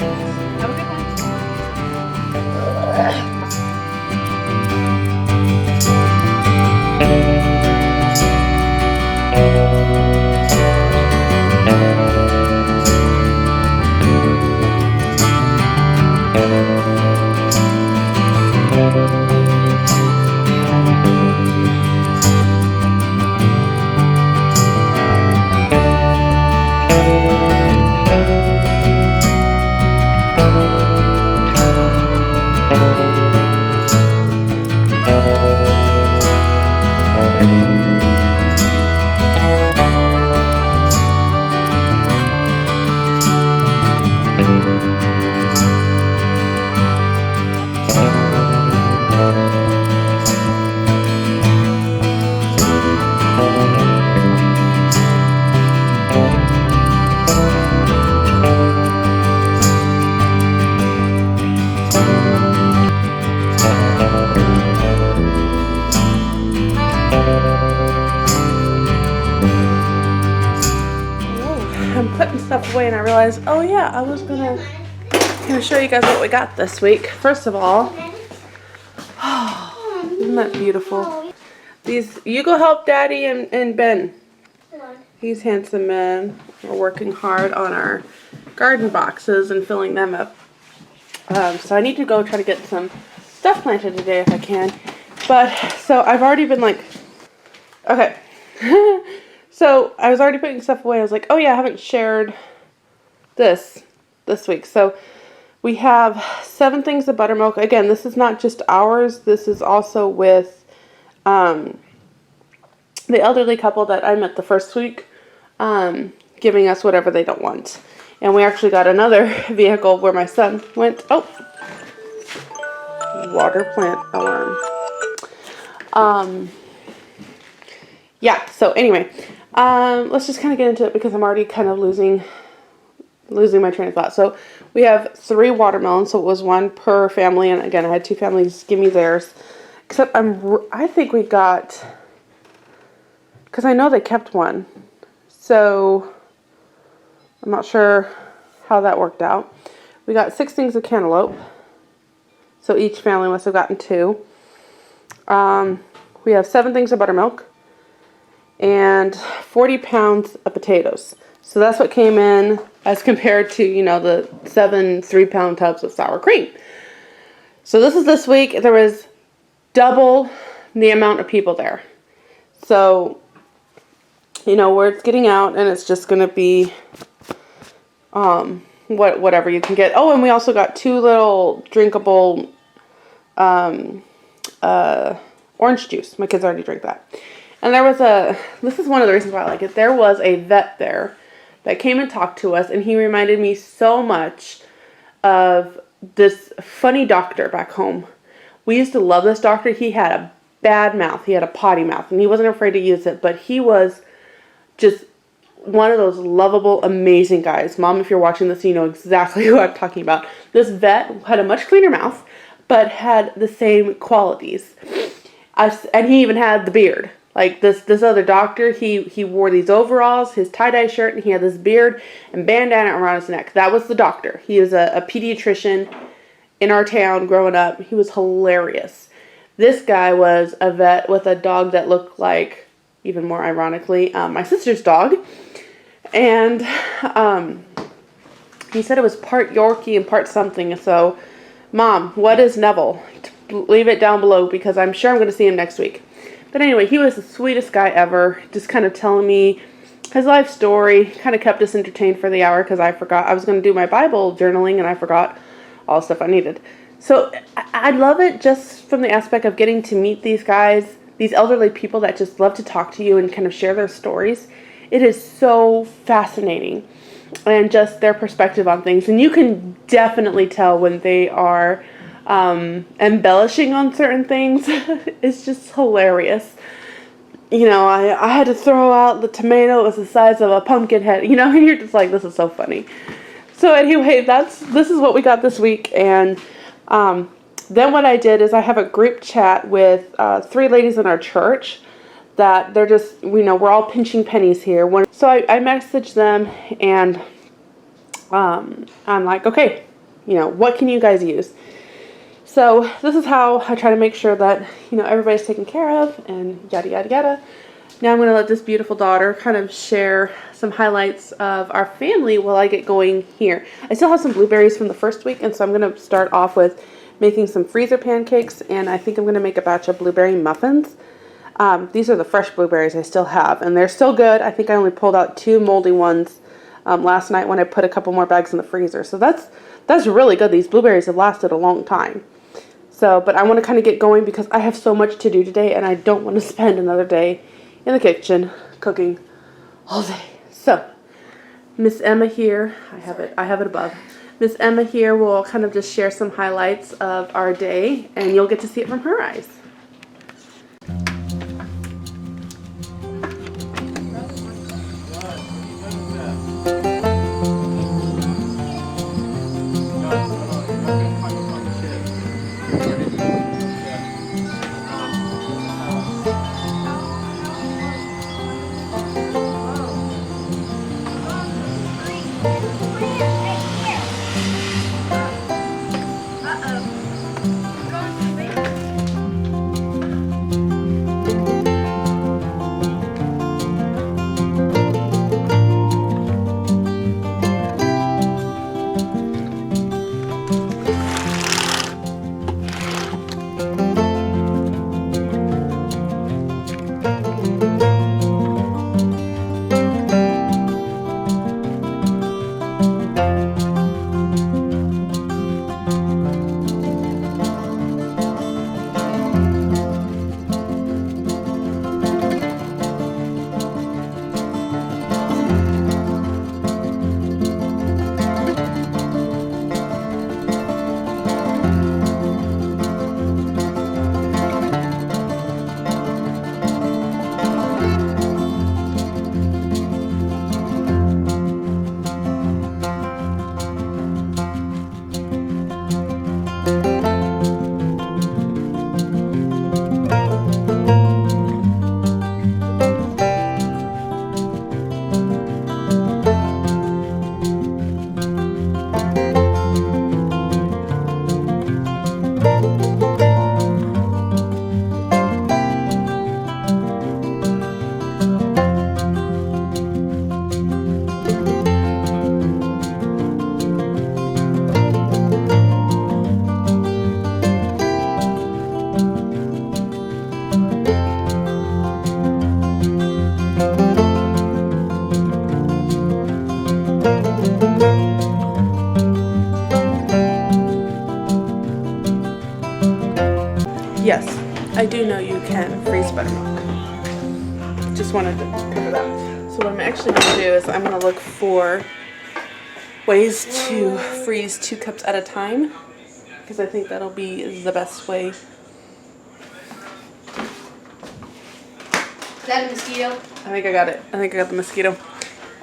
Have a good one. I'm putting stuff away and I realized, oh yeah, I was gonna show you guys what we got this week. First of all, oh, isn't that beautiful? These, you go help Daddy and Ben. These handsome men are working hard on our garden boxes and filling them up. So I need to go try to get some stuff planted today if I can. But, so I've already been like, okay. So I was already putting stuff away. I was like, oh yeah, I haven't shared this week. So we have 7 things of buttermilk. Again, this is not just ours. This is also with the elderly couple that I met the first week, giving us whatever they don't want. And we actually got another vehicle where my son went. Oh, water plant alarm. Yeah, so anyway, let's just kind of get into it because I'm already kind of losing my train of thought. So we have 3 watermelons, so it was 1 per family, and again, I had 2 families give me theirs. Except I think we got, because I know they kept 1, so I'm not sure how that worked out. We got 6 things of cantaloupe, so each family must have gotten 2. We have 7 things of buttermilk and 40 pounds of potatoes. So that's what came in as compared to, you know, the 7 3-pound tubs of sour cream. So this is this week. There was double the amount of people there. So, you know, word's getting out and it's just going to be whatever you can get. Oh, and we also got 2 little drinkable orange juice. My kids already drank that. And there was this is one of the reasons why I like it. There was a vet there that came and talked to us, and he reminded me so much of this funny doctor back home. We used to love this doctor. He had a bad mouth. He had a potty mouth, and he wasn't afraid to use it, but he was just one of those lovable, amazing guys. Mom, if you're watching this, you know exactly who I'm talking about. This vet had a much cleaner mouth, but had the same qualities. And he even had the beard. Like this other doctor, he wore these overalls, his tie-dye shirt, and he had this beard and bandana around his neck. That was the doctor. He was a pediatrician in our town growing up. He was hilarious. This guy was a vet with a dog that looked like, even more ironically, my sister's dog. And he said it was part Yorkie and part something. So, Mom, what is Neville? Leave it down below because I'm sure I'm going to see him next week. But anyway, he was the sweetest guy ever, just kind of telling me his life story, kind of kept us entertained for the hour because I forgot. I was going to do my Bible journaling and I forgot all the stuff I needed. So I love it just from the aspect of getting to meet these guys, these elderly people that just love to talk to you and kind of share their stories. It is so fascinating and just their perspective on things. And you can definitely tell when they are embellishing on certain things. It's just hilarious. You know, I had to throw out the tomato. It was the size of a pumpkin head, you know, and you're just like, this is so funny. So anyway, this is what we got this week. And then what I did is I have a group chat with 3 ladies in our church that they're just, you know, we're all pinching pennies here. So I messaged them and I'm like, okay, what can you guys use? So this is how I try to make sure that, everybody's taken care of and yada, yada, yada. Now I'm going to let this beautiful daughter kind of share some highlights of our family while I get going here. I still have some blueberries from the first week, and so I'm going to start off with making some freezer pancakes, and I think I'm going to make a batch of blueberry muffins. These are the fresh blueberries I still have, and they're still good. I think I only pulled out 2 moldy ones last night when I put a couple more bags in the freezer. So that's really good. These blueberries have lasted a long time. So, but I want to kind of get going because I have so much to do today, and I don't want to spend another day in the kitchen cooking all day. So, Miss Emma here, I have it above. Miss Emma here will kind of just share some highlights of our day, and you'll get to see it from her eyes. Yes, I do know you can freeze buttermilk. Just wanted to cover that. So what I'm actually going to do is I'm going to look for ways to freeze 2 cups at a time, because I think that'll be the best way. Is that a mosquito? I think I got it. I think I got the mosquito.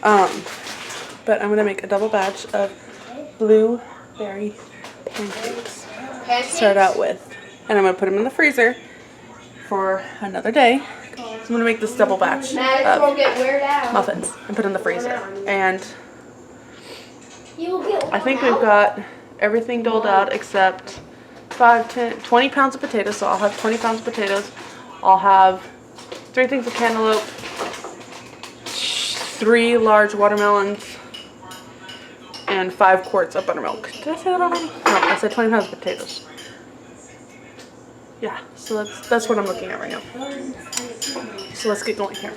But I'm going to make a double batch of blueberry pancakes. Start out with. And I'm going to put them in the freezer for another day. So I'm going to make this double batch of muffins and put in the freezer. And I think we've got everything doled out except 20 pounds of potatoes. So I'll have 20 pounds of potatoes. I'll have 3 things of cantaloupe, 3 large watermelons, and 5 quarts of buttermilk. Did I say that already? No, I said 20 pounds of potatoes. Yeah, so that's what I'm looking at right now. So let's get going here.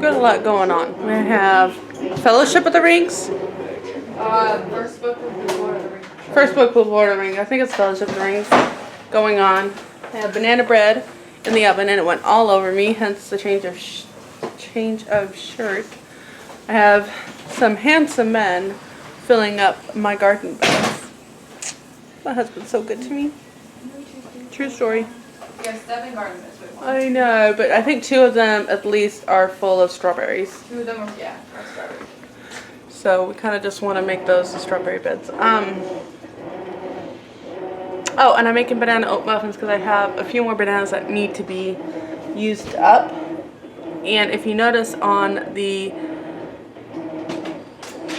We've got a lot going on. We have Fellowship of the Rings. First book of Lord of the Rings. First book of Lord of the Rings. I think it's Fellowship of the Rings going on. I have banana bread in the oven and it went all over me, hence the change of shirt. I have some handsome men filling up my garden beds. My husband's so good to me. True story. Yes, 7 garden beds. I know, but I think 2 of them at least are full of strawberries. 2 of them are, yeah, are strawberries. So we kind of just want to make those the strawberry beds. Oh, and I'm making banana oat muffins because I have a few more bananas that need to be used up. And if you notice on the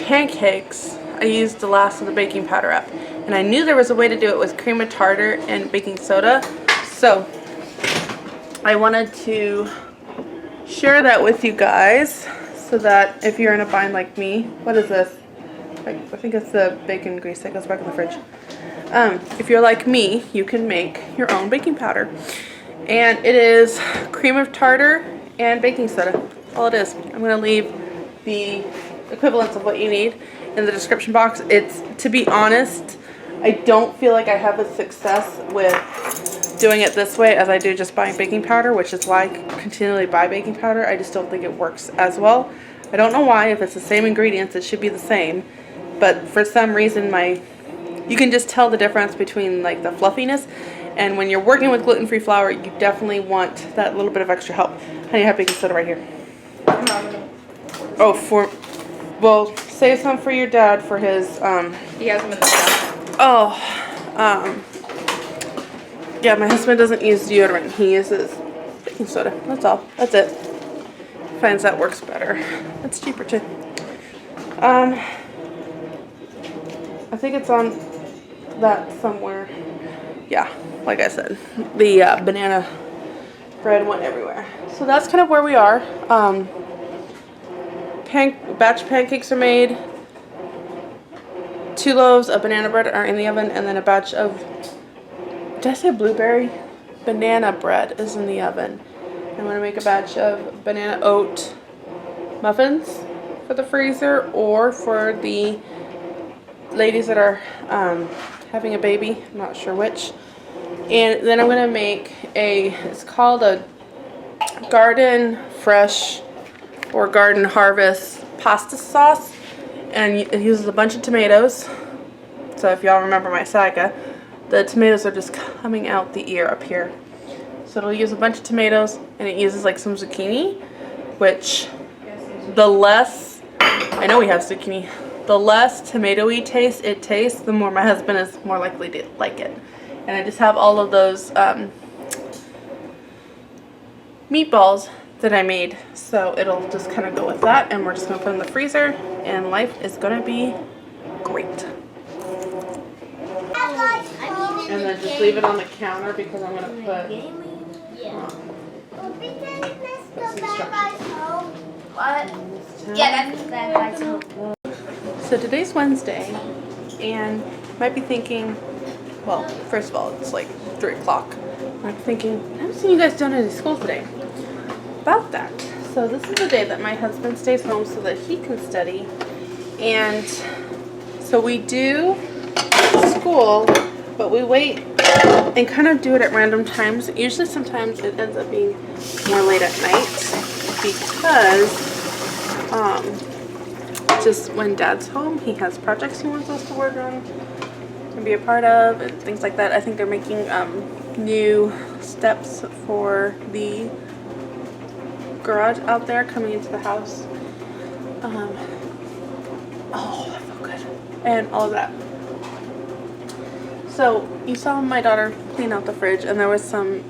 pancakes, I used the last of the baking powder up. And I knew there was a way to do it with cream of tartar and baking soda. So I wanted to share that with you guys so that if you're in a bind like me, what is this? I think it's the bacon grease that goes back in the fridge. If you're like me, you can make your own baking powder. And it is cream of tartar and baking soda. All it is. I'm going to leave the equivalents of what you need in the description box. It's, to be honest, I don't feel like I have a success with doing it this way as I do just buying baking powder, which is why I continually buy baking powder. I just don't think it works as well. I don't know why. If it's the same ingredients, it should be the same. But for some reason, you can just tell the difference between like the fluffiness. And when you're working with gluten-free flour, you definitely want that little bit of extra help. Honey, I have baking soda right here. Oh, well, save some for your dad for his, He has them in the stuff. Oh, yeah, my husband doesn't use deodorant. He uses baking soda. That's all. That's it. Finds that works better. It's cheaper too. I think it's on that somewhere. Yeah, like I said, the banana bread went everywhere. So that's kind of where we are. Batch pancakes are made. 2 loaves of banana bread are in the oven, and then a batch of, did I say blueberry? Banana bread is in the oven. I'm going to make a batch of banana oat muffins for the freezer, or for the ladies that are having a baby. I'm not sure which. And then I'm going to make it's called a garden fresh or garden harvest pasta sauce. And it uses a bunch of tomatoes. So if y'all remember my saga, the tomatoes are just coming out the ear up here. So it'll use a bunch of tomatoes, and it uses like some zucchini, which the less, I know we have zucchini, the less tomatoey taste it tastes, the more my husband is more likely to like it. And I just have all of those meatballs that I made, so it'll just kind of go with that, and we're just going to put it in the freezer, and life is going to be great. And then just leave it on the counter because I'm going to put So today's Wednesday, and you might be thinking, well, first of all, it's like 3 o'clock. I'm thinking, I haven't seen you guys done any school today. About that. So this is the day that my husband stays home so that he can study. And so we do school, but we wait and kind of do it at random times. Usually sometimes it ends up being more late at night because just when Dad's home, he has projects he wants us to work on and be a part of and things like that. I think they're making new steps for the garage out there coming into the house. Oh, that felt good. And all of that. So you saw my daughter clean out the fridge, and there was some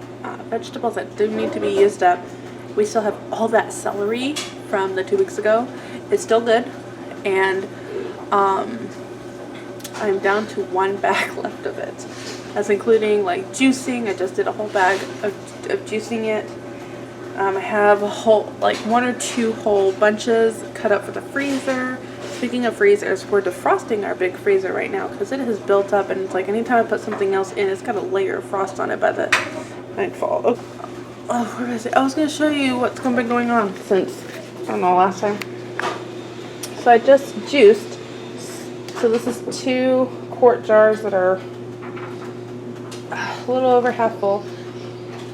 vegetables that do need to be used up. We still have all that celery from the 2 weeks ago. It's still good, and I'm down to 1 bag left of it. That's including like juicing. I just did a whole bag of juicing it. I have a whole, like 1 or 2 whole bunches cut up for the freezer. Speaking of freezers, we're defrosting our big freezer right now because it has built up, and it's like anytime I put something else in, it's got a layer of frost on it by the nightfall. Oh, where is it? I was going to show you what's been going on since I don't know, last time. So I just juiced. So this is 2 quart jars that are a little over half full.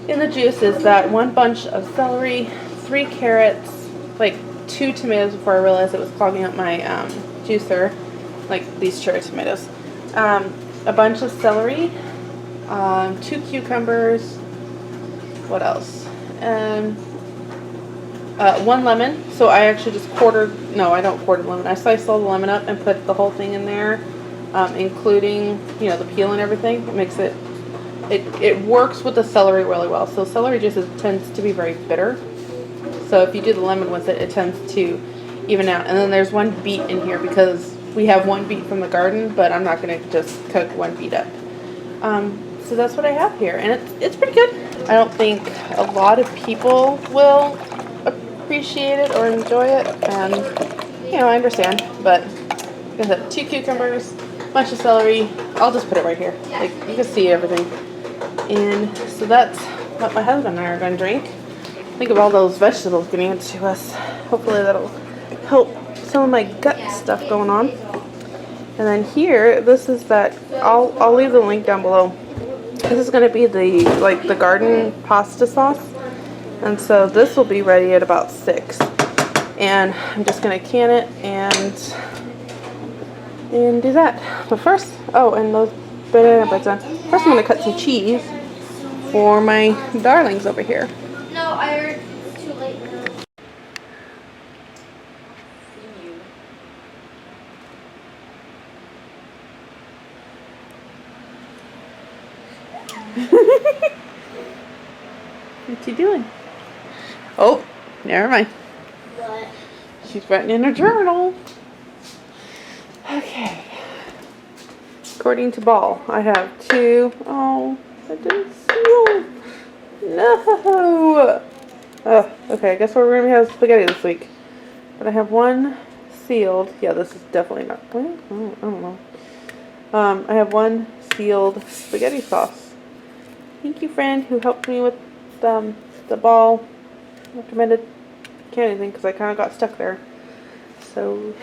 In the juice is that 1 bunch of celery, 3 carrots, like 2 tomatoes before I realized it was clogging up my juicer, like these cherry tomatoes. A bunch of celery, 2 cucumbers, what else? 1 lemon. So I actually just I don't quarter lemon. I sliced all the lemon up and put the whole thing in there, including, the peel and everything. It makes it works with the celery really well. So celery juice tends to be very bitter. So if you do the lemon with it, it tends to even out. And then there's 1 beet in here because we have 1 beet from the garden, but I'm not going to just cook 1 beet up. So that's what I have here, and it's pretty good. I don't think a lot of people will appreciate it or enjoy it, and I understand. But like I said, 2 cucumbers, bunch of celery. I'll just put it right here. Like you can see everything. And so that's what my husband and I are going to drink. Think of all those vegetables getting into us. Hopefully that'll help some of my gut stuff going on. And then here, this is that. I'll leave the link down below. This is going to be the garden pasta sauce. And so this will be ready at about 6. And I'm just going to can it and do that. But first, and those banana breads on. First I'm going to cut some cheese for my darlings over here. No, I heard it's too late now. What you doing? Oh, never mind. What? She's writing in her journal. Okay. According to Ball, I have 2. Oh, I didn't seal. No. Oh, okay. I guess we're gonna have spaghetti this week. But I have 1 sealed. Yeah, this is definitely not. I don't know. I have 1 sealed spaghetti sauce. Thank you, friend, who helped me with the Ball recommended candy thing because I kind of got stuck there. So,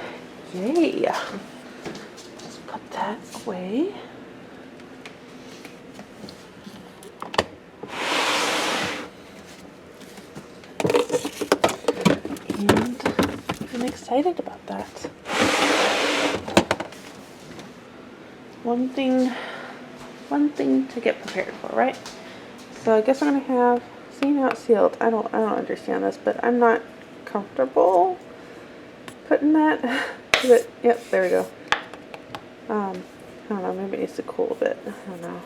yay! Let's put that away. And I'm excited about that. One thing to get prepared for, right? So I guess I'm gonna have, seeing how it's sealed, I don't understand this, but I'm not comfortable putting that. But yep, there we go. I don't know, maybe it needs to cool a bit. I don't know.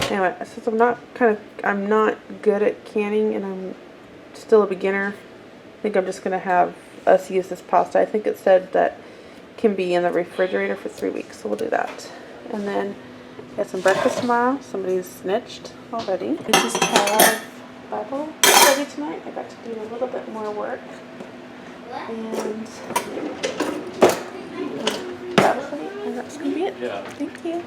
Anyway, since I'm not good at canning and I'm still a beginner, I think I'm just gonna have us use this pasta. I think it said that can be in the refrigerator for 3 weeks, so we'll do that. And then get some breakfast tomorrow. Somebody's snitched already. We just have Bible study tonight. I got to do a little bit more work. And Bible study, and that's gonna be it. Yeah. Thank you.